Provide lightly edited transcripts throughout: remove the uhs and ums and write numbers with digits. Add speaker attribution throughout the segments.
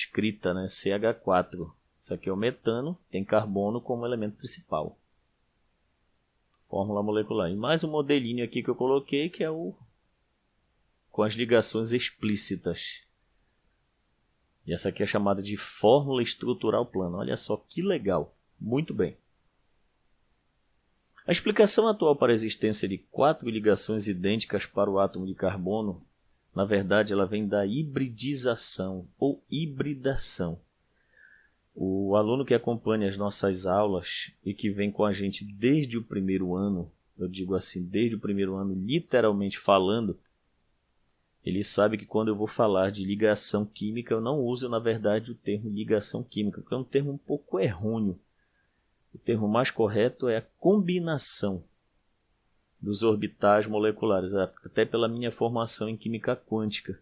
Speaker 1: escrita, né? CH4. Isso aqui é o metano, tem carbono como elemento principal. Fórmula molecular. E mais um modelinho aqui que eu coloquei, que é o com as ligações explícitas. E essa aqui é chamada de fórmula estrutural plana. Olha só que legal. Muito bem. A explicação atual para a existência de 4 ligações idênticas para o átomo de carbono, na verdade, ela vem da hibridização ou hibridação. O aluno que acompanha as nossas aulas e que vem com a gente desde o primeiro ano, eu digo assim, desde o primeiro ano, literalmente falando, ele sabe que quando eu vou falar de ligação química, eu não uso, na verdade, o termo ligação química, porque é um termo um pouco errôneo. O termo mais correto é a combinação dos orbitais moleculares, até pela minha formação em química quântica.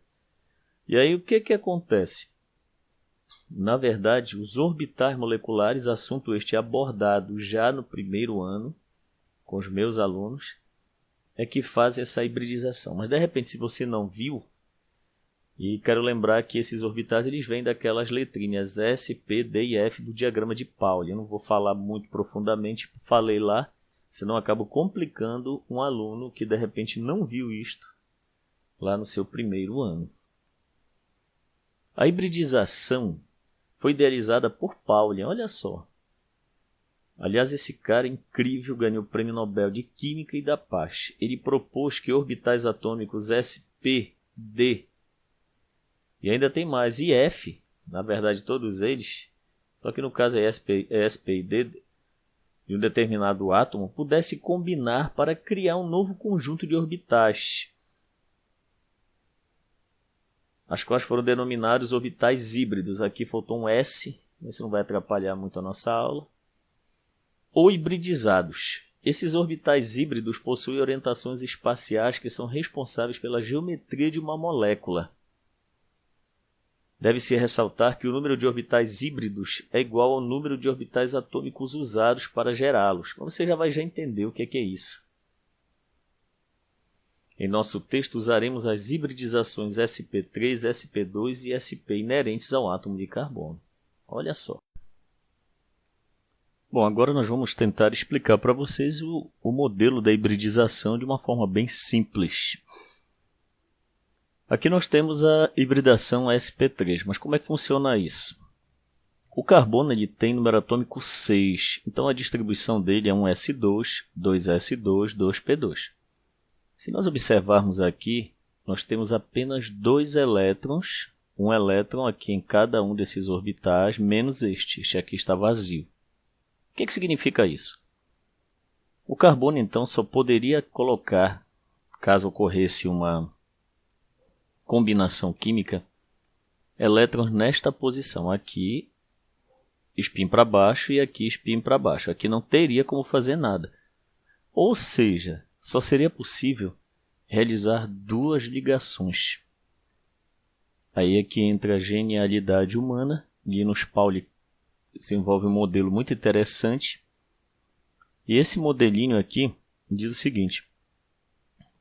Speaker 1: E aí o que acontece? Na verdade, os orbitais moleculares, assunto este abordado já no primeiro ano, com os meus alunos, é que fazem essa hibridização. Mas de repente, se você não viu, e quero lembrar que esses orbitais eles vêm daquelas letrinhas S, P, D e F do diagrama de Pauli. Eu não vou falar muito profundamente, falei lá, senão acabo complicando um aluno que de repente não viu isto lá no seu primeiro ano. A hibridização foi idealizada por Pauli, olha só. Aliás, esse cara incrível ganhou o Prêmio Nobel de Química e da Paz. Ele propôs que orbitais atômicos S, P, D e ainda tem mais, e F, na verdade todos eles, só que no caso é SP e D, de um determinado átomo, pudesse combinar para criar um novo conjunto de orbitais, as quais foram denominados orbitais híbridos. Aqui faltou um S, isso não vai atrapalhar muito a nossa aula. Ou hibridizados. Esses orbitais híbridos possuem orientações espaciais que são responsáveis pela geometria de uma molécula. Deve-se ressaltar que o número de orbitais híbridos é igual ao número de orbitais atômicos usados para gerá-los. Você já vai entender o que é isso. Em nosso texto usaremos as hibridizações sp3, sp2 e sp inerentes ao átomo de carbono. Olha só. Bom, agora nós vamos tentar explicar para vocês o modelo da hibridização de uma forma bem simples. Aqui nós temos a hibridação sp3, mas como é que funciona isso? O carbono ele tem número atômico 6, então a distribuição dele é um S2, 2S2, 2P2. Se nós observarmos aqui, nós temos apenas 2 elétrons, um elétron aqui em cada um desses orbitais, menos este aqui está vazio. O que significa isso? O carbono então só poderia colocar, caso ocorresse uma combinação química, elétrons nesta posição, aqui spin para baixo e aqui spin para baixo. Aqui não teria como fazer nada. Ou seja, só seria possível realizar 2 ligações. Aí é que entra a genialidade humana. Linus Pauling desenvolve um modelo muito interessante. E esse modelinho aqui diz o seguinte: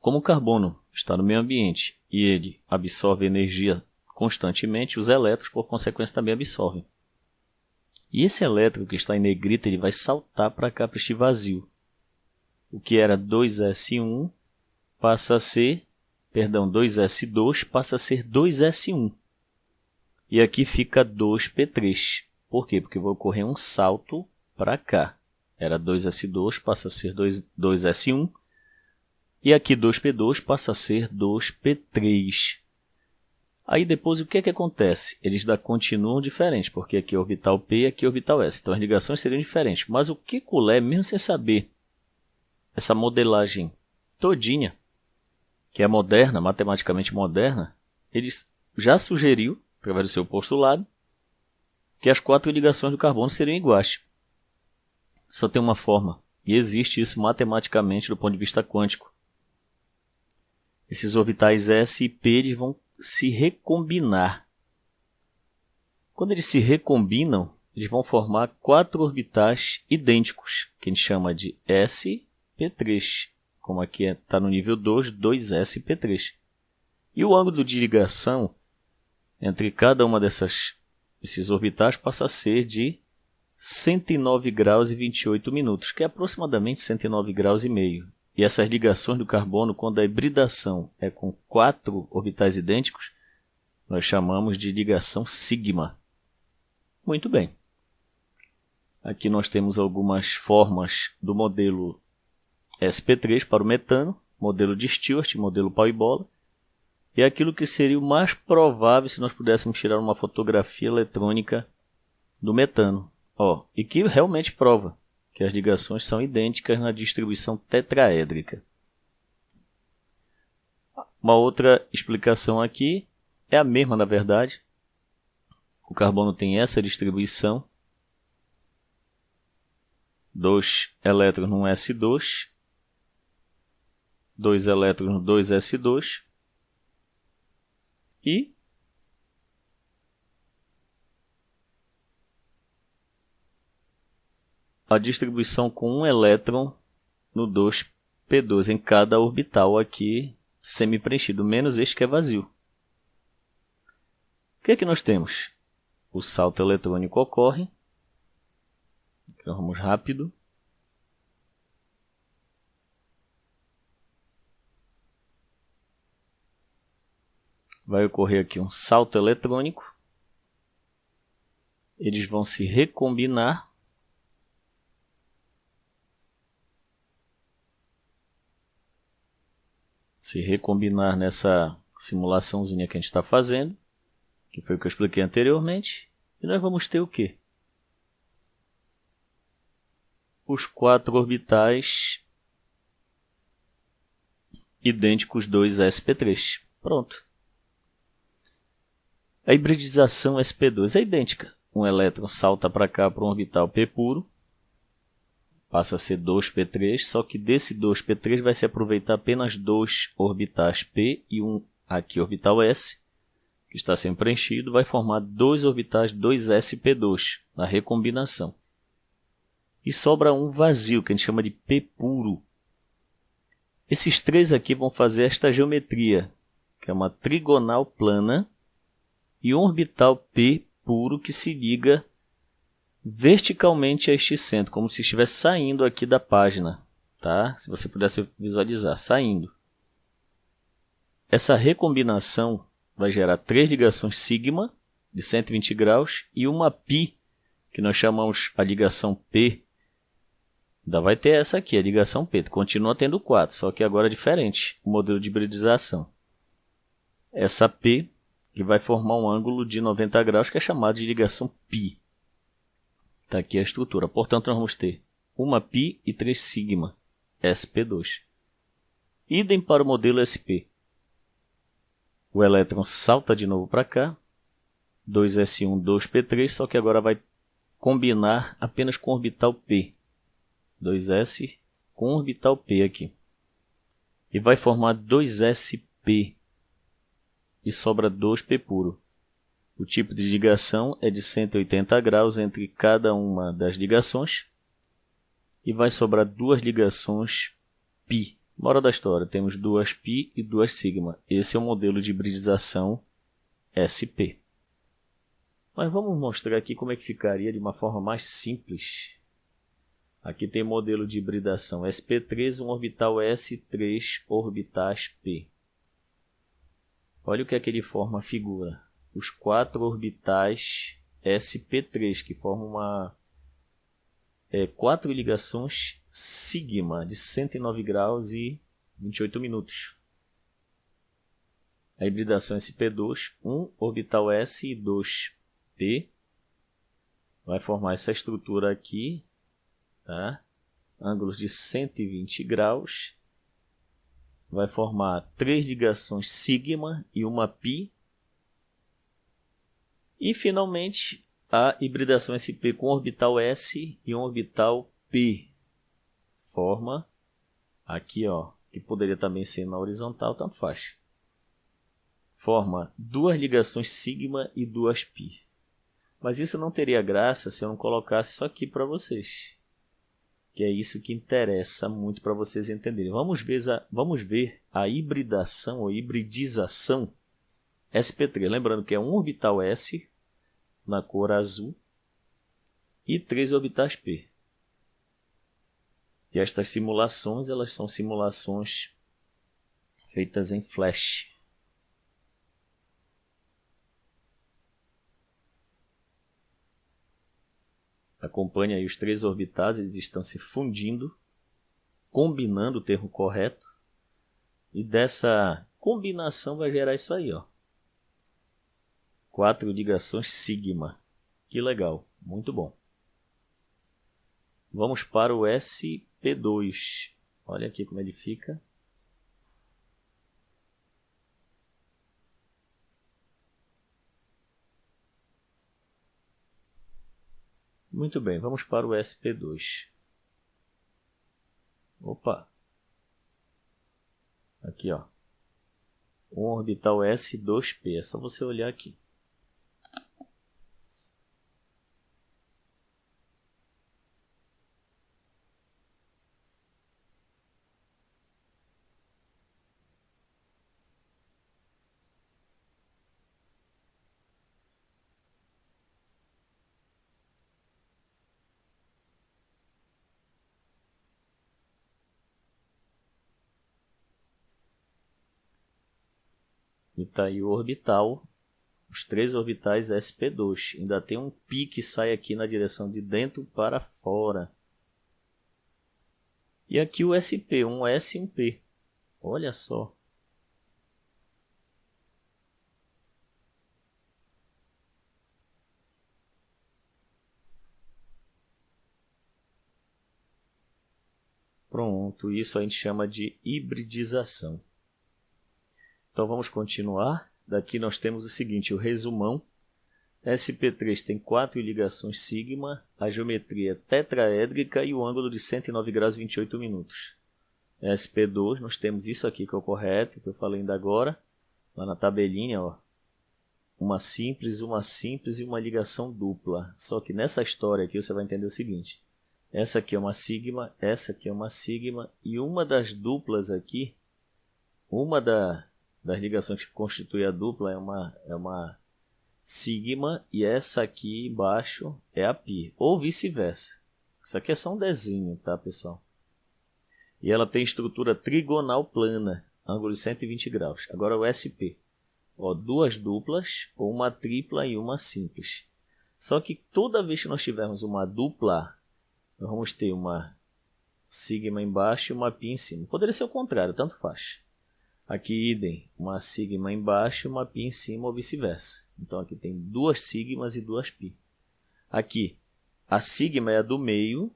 Speaker 1: como o carbono está no meio ambiente e ele absorve energia constantemente, os elétrons, por consequência, também absorvem. E esse elétron que está em negrita, ele vai saltar para cá, para este vazio. O que era 2s1 passa a ser, 2s2 passa a ser 2s1. E aqui fica 2p3. Por quê? Porque vai ocorrer um salto para cá. Era 2s2, passa a ser 2s1. E aqui 2p2 passa a ser 2p3. Aí depois o que acontece? Eles continuam diferentes, porque aqui é orbital P e aqui é orbital S. Então as ligações seriam diferentes. Mas o Kekulé, mesmo sem saber essa modelagem todinha, que é moderna, matematicamente moderna, ele já sugeriu, através do seu postulado, que as 4 ligações do carbono seriam iguais. Só tem uma forma, e existe isso matematicamente do ponto de vista quântico. Esses orbitais S e P eles vão se recombinar. Quando eles se recombinam, eles vão formar 4 orbitais idênticos, que a gente chama de sp3, como aqui está no nível 2, 2sp3. E o ângulo de ligação entre cada uma dessas esses orbitais passam a ser de 109 graus e 28 minutos, que é aproximadamente 109 graus e meio. E essas ligações do carbono, quando a hibridação é com 4 orbitais idênticos, nós chamamos de ligação sigma. Muito bem. Aqui nós temos algumas formas do modelo sp3 para o metano, modelo de Stewart, modelo pau e bola, e aquilo que seria o mais provável se nós pudéssemos tirar uma fotografia eletrônica do metano. E que realmente prova que as ligações são idênticas na distribuição tetraédrica. Uma outra explicação aqui é a mesma, na verdade. O carbono tem essa distribuição. 2 elétrons no S2, 2 elétrons no 2S2 e a distribuição com um elétron no 2p2 em cada orbital aqui semi-preenchido, menos este que é vazio. O que é que nós temos? O salto eletrônico ocorre. Então vamos rápido. Vai ocorrer aqui um salto eletrônico. Eles vão se recombinar. Se recombinar nessa simulaçãozinha que a gente está fazendo, que foi o que eu expliquei anteriormente, e nós vamos ter o quê? Os 4 orbitais idênticos 2sp3. Pronto. A hibridização sp2 é idêntica. Um elétron salta para cá para um orbital p puro, passa a ser 2p3, só que desse 2p3 vai se aproveitar apenas 2 orbitais p e um aqui orbital s, que está sendo preenchido, vai formar 2 orbitais 2sp2 na recombinação. E sobra um vazio, que a gente chama de p puro. Esses 3 aqui vão fazer esta geometria, que é uma trigonal plana, e um orbital p puro que se liga verticalmente a este centro, como se estivesse saindo aqui da página, tá? Se você pudesse visualizar, saindo. Essa recombinação vai gerar 3 ligações sigma de 120 graus e uma pi, que nós chamamos a ligação P. Ainda vai ter essa aqui, a ligação P. Continua tendo 4, só que agora é diferente o modelo de hibridização. Essa P que vai formar um ângulo de 90 graus, que é chamado de ligação π. Está aqui a estrutura. Portanto, nós vamos ter uma π e 3 sigma, sp2. Idem para o modelo sp. O elétron salta de novo para cá, 2s1, 2p3, só que agora vai combinar apenas com o orbital p. 2s com o orbital p aqui. E vai formar 2sp. E sobra 2p puro. O tipo de ligação é de 180 graus entre cada uma das ligações. E vai sobrar 2 ligações π. Moral da história, temos 2 π e 2 sigma. Esse é o modelo de hibridização sp. Mas vamos mostrar aqui como é que ficaria de uma forma mais simples. Aqui tem o modelo de hibridação sp3, um orbital s, 3 orbitais p. Olha o que é que ele forma a figura. Os 4 orbitais sp3, que formam 4 ligações sigma de 109 graus e 28 minutos. A hibridação sp2, um orbital s e 2 p, vai formar essa estrutura aqui, tá? Ângulos de 120 graus. Vai formar 3 ligações sigma e uma π. E, finalmente, a hibridação sp com orbital s e um orbital p. Forma aqui, que poderia também ser na horizontal, tanto faz. Forma 2 ligações sigma e 2 π. Mas isso não teria graça se eu não colocasse isso aqui para vocês. Que é isso que interessa muito para vocês entenderem. Vamos ver a hibridação ou hibridização sp3. Lembrando que é um orbital s na cor azul e 3 orbitais P. E estas simulações, elas são simulações feitas em flash. Acompanhe aí os 3 orbitais, eles estão se fundindo, combinando o termo correto. E dessa combinação vai gerar isso aí, ó. 4 ligações sigma. Que legal, muito bom. Vamos para o SP2. Olha aqui como ele fica. Muito bem, vamos para o SP2. Opa! Aqui, ó. Um orbital S2P. É só você olhar aqui. E tá aí o orbital, os 3 orbitais SP2. Ainda tem um pi que sai aqui na direção de dentro para fora. E aqui o SP, um S e um P. Olha só. Pronto, isso a gente chama de hibridização. Então vamos continuar. Daqui nós temos o seguinte, o resumão. SP3 tem 4 ligações sigma, a geometria é tetraédrica e o ângulo de 109 graus e 28 minutos. SP2 nós temos isso aqui que é o correto, que eu falei ainda agora, lá na tabelinha, ó. Uma simples e uma ligação dupla. Só que nessa história aqui você vai entender o seguinte. Essa aqui é uma sigma, essa aqui é uma sigma e uma das duplas aqui, das ligações que constitui a dupla é uma sigma e essa aqui embaixo é a pi, ou vice-versa. Isso aqui é só um desenho, tá, pessoal? E ela tem estrutura trigonal plana, ângulo de 120 graus. Agora o SP, ó, 2 duplas, ou uma tripla e uma simples. Só que toda vez que nós tivermos uma dupla, nós vamos ter uma sigma embaixo e uma pi em cima. Poderia ser o contrário, tanto faz. Aqui, idem, uma sigma embaixo e uma pi em cima ou vice-versa. Então, aqui tem 2 sigmas e 2 pi. Aqui, a sigma é a do meio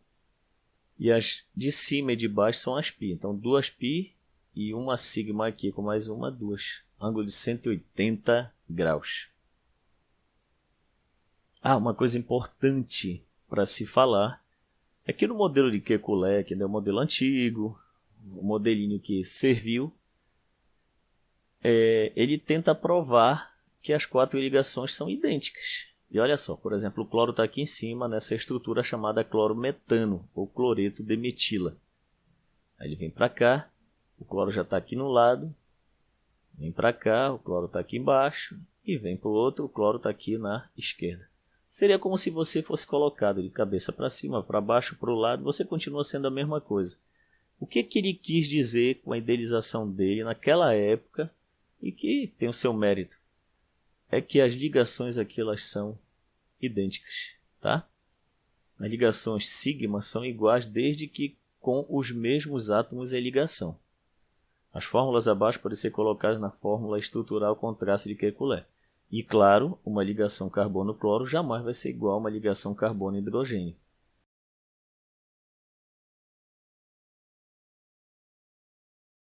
Speaker 1: e as de cima e de baixo são as pi. Então, 2 pi e uma sigma aqui com mais uma, 2. Ângulo de 180 graus. Ah, uma coisa importante para se falar é que no modelo de Kekulé, que é o modelo antigo, o modelinho que serviu, ele tenta provar que as 4 ligações são idênticas. E olha só, por exemplo, o cloro está aqui em cima nessa estrutura chamada clorometano, ou cloreto de metila. Aí ele vem para cá, o cloro já está aqui no lado, vem para cá, o cloro está aqui embaixo, e vem para o outro, o cloro está aqui na esquerda. Seria como se você fosse colocado de cabeça para cima, para baixo, para o lado, você continua sendo a mesma coisa. O que ele quis dizer com a idealização dele naquela época, e que tem o seu mérito, é que as ligações aqui elas são idênticas, tá? As ligações sigma são iguais desde que com os mesmos átomos em ligação. As fórmulas abaixo podem ser colocadas na fórmula estrutural com traço de Kekulé. E claro, uma ligação carbono-cloro jamais vai ser igual a uma ligação carbono-hidrogênio.